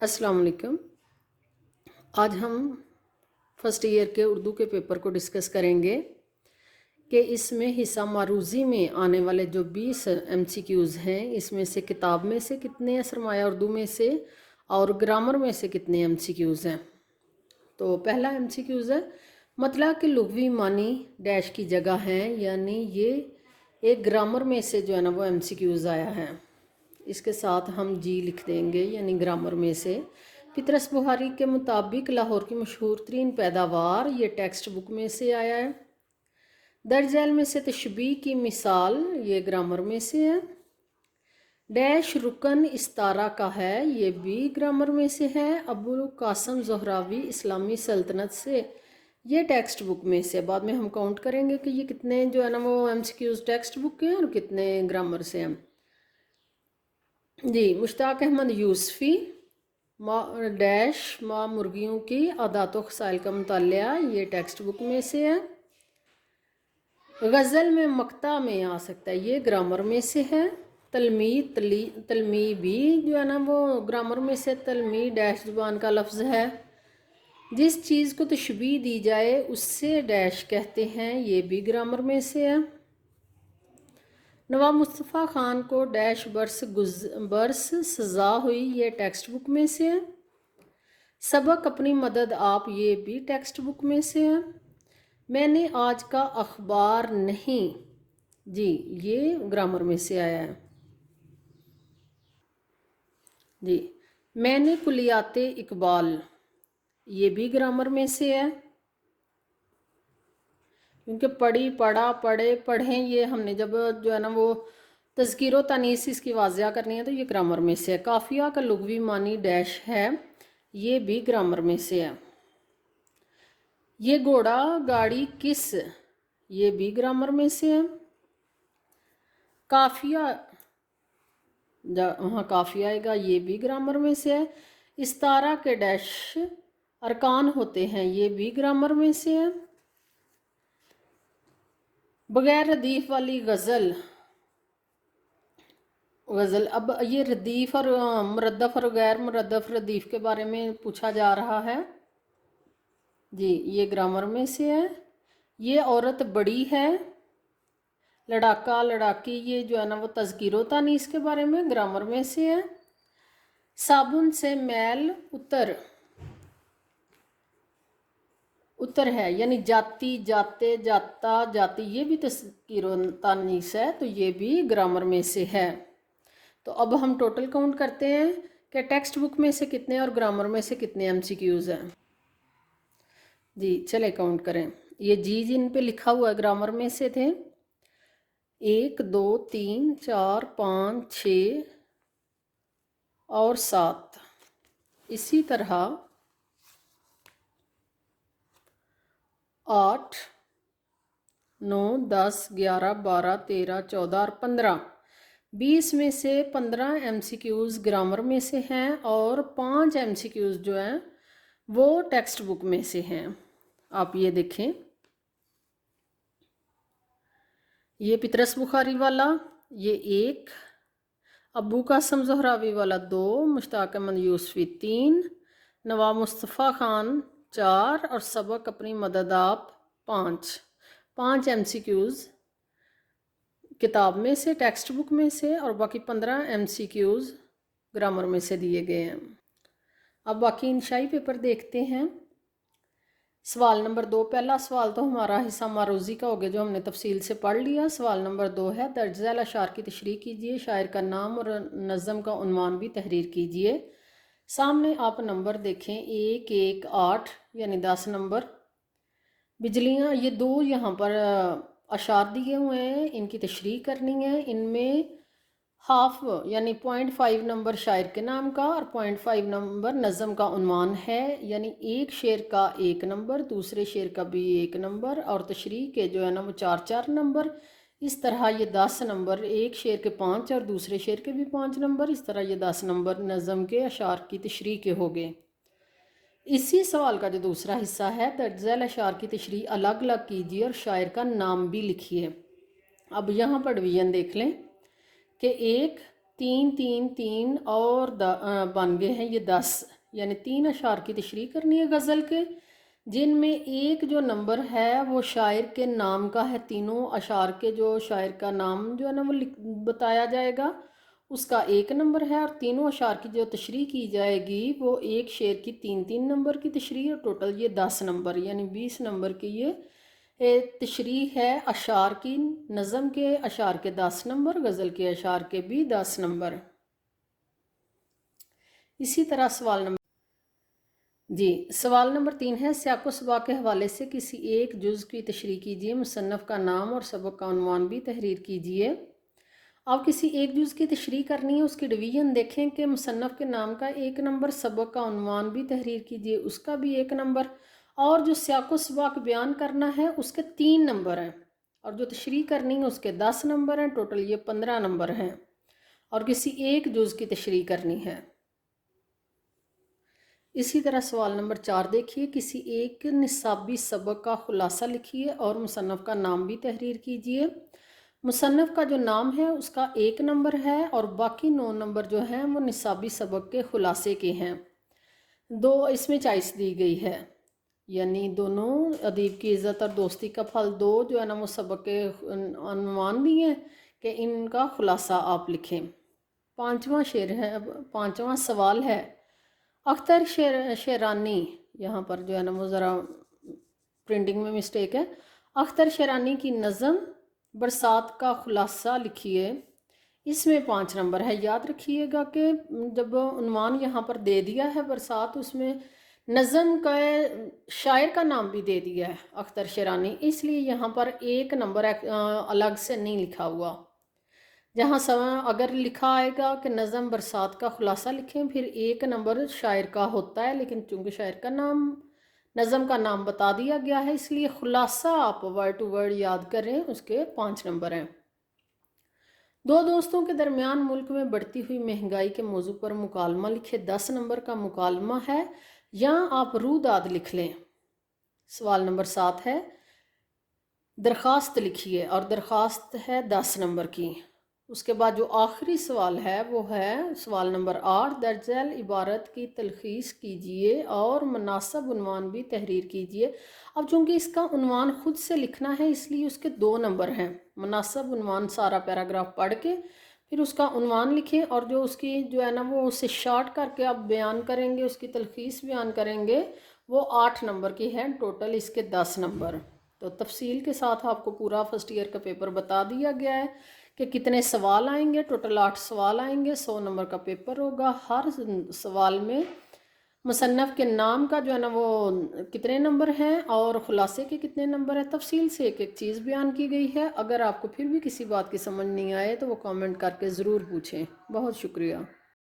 अस्सलाम वालेकुम। आज हम फर्स्ट ईयर के उर्दू के पेपर को डिस्कस करेंगे कि इसमें हिस्सा मारूज़ी में आने वाले जो 20 MCQs हैं, इसमें से किताब में से कितने हैं, सरमाया उर्दू में से, और ग्रामर में से कितने MCQs हैं। तो पहला MCQs है मतलब कि लुग़वी मानी डैश की जगह हैं, यानी ये एक ग्रामर में से जो है ना वो MCQs आया है। इसके साथ हम जी लिख देंगे, यानी ग्रामर में से। पितरस बुहारी के मुताबिक लाहौर की मशहूर तरीन पैदावार, ये टेक्स्ट बुक में से आया है। दर्ज झैल में से तशबीह की मिसाल, ये ग्रामर में से है। डैश रुकन इस्तारा का है, ये भी ग्रामर में से है। अबुल कासम ज़ोहरावी इस्लामी सल्तनत से, ये टेक्स्ट बुक में से। बाद में हम काउंट करेंगे कि ये कितने जो है ना वो MCQs टेक्स्ट बुक के हैं और कितने ग्रामर से हैं। जी, मुश्ताक अहमद यूसफ़ी डैश माँ मुर्गियों की आदात खसाइल का मुतालिया, ये टेक्स्ट बुक में से है। गज़ल में मक्ता में आ सकता है, ये ग्रामर में से है। तलमी भी जो है ना वो ग्रामर में से। तलमी डैश ज़ुबान का लफ्ज़ है। जिस चीज़ को तशबीह दी जाए उससे डैश कहते हैं, ये भी ग्रामर में से है। नवाब मुस्तफ़ा ख़ान को डैश बरस सज़ा हुई, ये टेक्स्ट बुक में से है। सबक अपनी मदद आप, ये भी टेक्स्ट बुक में से है। मैंने आज का अखबार नहीं, जी ये ग्रामर में से आया है। जी, मैंने कुलियाते इकबाल, ये भी ग्रामर में से है, क्योंकि पढ़ी पढ़ा पढ़े पढ़ें, ये हमने जब जो है ना वो तज़कीर तानीस इसकी वाज़िया करनी है तो ये ग्रामर में से है। काफ़िया का लुग़वी मानी डैश है, ये भी ग्रामर में से है। ये घोड़ा गाड़ी किस, ये भी ग्रामर में से है। काफ़िया हाँ काफ़िया आएगा, ये भी ग्रामर में से है। इस्तारा के डैश अरकान होते हैं, ये भी ग्रामर में से है। बगैर रदीफ़ वाली गज़ल, अब ये रदीफ़ और मुरद्दफ़ और गैर मुरद्दफ़ रदीफ़ के बारे में पूछा जा रहा है। जी, ये ग्रामर में से है। ये औरत बड़ी है। लड़ाका लड़ाकी, ये जो है ना वो तज़कीर तानीस के बारे में, ग्रामर में से है। साबुन से मैल उतर है, यानी जाती जाते जाता जाती, ये भी तज़कीर तानीस है, तो ये भी ग्रामर में से है। तो अब हम टोटल काउंट करते हैं कि टेक्स्ट बुक में से कितने और ग्रामर में से कितने MCQs हैं। जी चले काउंट करें। ये जी जिन पे लिखा हुआ ग्रामर में से थे 1 2 3 4 5 6 और 7। इसी तरह 8 9 10 11 12 13 14 और 15, 20 में से 15 MCQs ग्रामर में से हैं और 5 MCQs जो हैं वो टेक्स्ट बुक में से हैं। आप ये देखें, ये पितरस बुखारी वाला ये 1, अबू कासम ज़ोहरावी वाला 2, मुश्ताक अहमद यूसफ़ी 3, नवाब मुस्तफ़ा ख़ान 4 और सबक अपनी मदद आप 5 MCQs किताब में से, टेक्स्ट बुक में से, और बाकी 15 MCQs ग्रामर में से दिए गए हैं। अब बाकी इंशाई पेपर देखते हैं। सवाल नंबर 2, पहला सवाल तो हमारा हिस्सा मारूज़ी का हो गया जो हमने तफसील से पढ़ लिया। सवाल नंबर 2 है, दर्ज झैल अशार की तशरीह कीजिए, शायर का नाम और नज़म का उन्वान भी तहरीर कीजिए। सामने आप नंबर देखें 1 1 8, यानी 10 नंबर। बिजलियाँ, ये 2 यहाँ पर अशार दिए हुए हैं, इनकी तशरीह करनी है। इनमें हाफ यानी 0.5 नंबर शायर के नाम का और 0.5 नंबर नज़म का उन्वान है, यानी एक शेर का 1 नंबर, दूसरे शेर का भी 1 नंबर, और तशरीह के जो है ना वो 4 नंबर। इस तरह ये 10 नंबर, एक शेर के 5 और दूसरे शेर के भी 5 नंबर, इस तरह ये 10 नंबर नज़म के अशार की तशरीह के हो गए। इसी सवाल का जो दूसरा हिस्सा है, दर्ज झैल अशार की तशरीह अलग अलग कीजिए और शायर का नाम भी लिखिए। अब यहाँ पर डिवीज़न देख लें कि 1 3 3 3 اور بن گئے ہیں یہ 10، یعنی 3 اشعار کی تشریح کرنی ہے غزل کے، جن میں ایک جو نمبر ہے وہ شاعر کے نام کا ہے۔ تینوں اشعار کے جو شاعر کا نام جو ہے نا وہ بتایا جائے گا، اس کا 1 نمبر ہے، اور تینوں اشعار کی جو تشریح کی جائے گی وہ ایک شعر کی 3 3 نمبر کی تشریح، اور ٹوٹل یہ 10 نمبر یعنی 20 نمبر کی یہ تشریح ہے اشعار کی۔ نظم کے اشعار کے 10 نمبر، غزل کے اشعار کے بھی 10 نمبر۔ اسی طرح سوال نمبر 3 ہے، سیاق و سباق کے حوالے سے کسی ایک جز کی تشریح کیجیے، مصنف کا نام اور سبق کا عنوان بھی تحریر کیجیے۔ آپ کسی ایک جز کی تشریح کرنی ہے، اس کی ڈویژن دیکھیں کہ مصنف کے نام کا 1 نمبر، سبق کا عنوان بھی تحریر کیجیے، اس کا بھی 1 نمبر، اور جو سیاق و سباق بیان کرنا ہے اس کے 3 نمبر ہیں، اور جو تشریح کرنی ہے اس کے 10 نمبر ہیں، ٹوٹل یہ 15 نمبر ہیں، اور کسی ایک جز کی تشریح کرنی ہے۔ اسی طرح سوال نمبر 4 دیکھیے، کسی ایک نصابی سبق کا خلاصہ لکھیے اور مصنف کا نام بھی تحریر کیجیے۔ مصنف کا جو نام ہے اس کا 1 نمبر ہے، اور باقی 9 نمبر جو ہیں وہ نصابی سبق کے خلاصے کے ہیں۔ 2 اس میں چوائس دی گئی ہے، یعنی دونوں ادیب کی عزت اور دوستی کا پھل 2 جو ہے نا وہ سبق کے عنوان بھی ہیں کہ ان کا خلاصہ آپ لکھیں۔ 5واں سوال ہے، اختر شیرانی، یہاں پر جو ہے نا وہ ذرا پرنٹنگ میں مسٹیک ہے، اختر شیرانی کی نظم برسات کا خلاصہ لکھیے، اس میں 5 نمبر ہے۔ یاد رکھیے گا کہ جب عنوان یہاں پر دے دیا ہے برسات، اس میں نظم کا شاعر کا نام بھی دے دیا ہے اختر شیرانی، اس لیے یہاں پر 1 نمبر الگ سے نہیں لکھا ہوا۔ جہاں اگر لکھا آئے گا کہ نظم برسات کا خلاصہ لکھیں، پھر 1 نمبر شاعر کا ہوتا ہے، لیکن چونکہ شاعر کا نام، نظم کا نام بتا دیا گیا ہے، اس لیے خلاصہ آپ ورڈ ٹو ورڈ یاد کریں، اس کے 5 نمبر ہیں۔ 2 دوستوں کے درمیان ملک میں بڑھتی ہوئی مہنگائی کے موضوع پر مکالمہ لکھے، 10 نمبر کا مکالمہ ہے، یا آپ روداد لکھ لیں۔ سوال نمبر 7 ہے، درخواست لکھیے، اور درخواست ہے 10 نمبر کی۔ اس کے بعد جو آخری سوال ہے وہ ہے سوال نمبر 8، درج ذیل عبارت کی تلخیص کیجیے اور مناسب عنوان بھی تحریر کیجیے۔ اب چونکہ اس کا عنوان خود سے لکھنا ہے، اس لیے اس کے 2 نمبر ہیں۔ مناسب عنوان سارا پیراگراف پڑھ کے پھر اس کا عنوان لکھیں، اور جو اس کی جو ہے نا وہ اسے شارٹ کر کے آپ بیان کریں گے، اس کی تلخیص بیان کریں گے، وہ 8 نمبر کی ہے، ٹوٹل اس کے 10 نمبر۔ تو تفصیل کے ساتھ آپ کو پورا فرسٹ ایئر کا پیپر بتا دیا گیا ہے کہ کتنے سوال آئیں گے، ٹوٹل 8 سوال آئیں گے، 100 نمبر کا پیپر ہوگا۔ ہر سوال میں مصنف کے نام کا جو ہے نا وہ کتنے نمبر ہیں اور خلاصے کے کتنے نمبر ہیں، تفصیل سے ایک ایک چیز بیان کی گئی ہے۔ اگر آپ کو پھر بھی کسی بات کی سمجھ نہیں آئے تو وہ کامنٹ کر کے ضرور پوچھیں۔ بہت شکریہ۔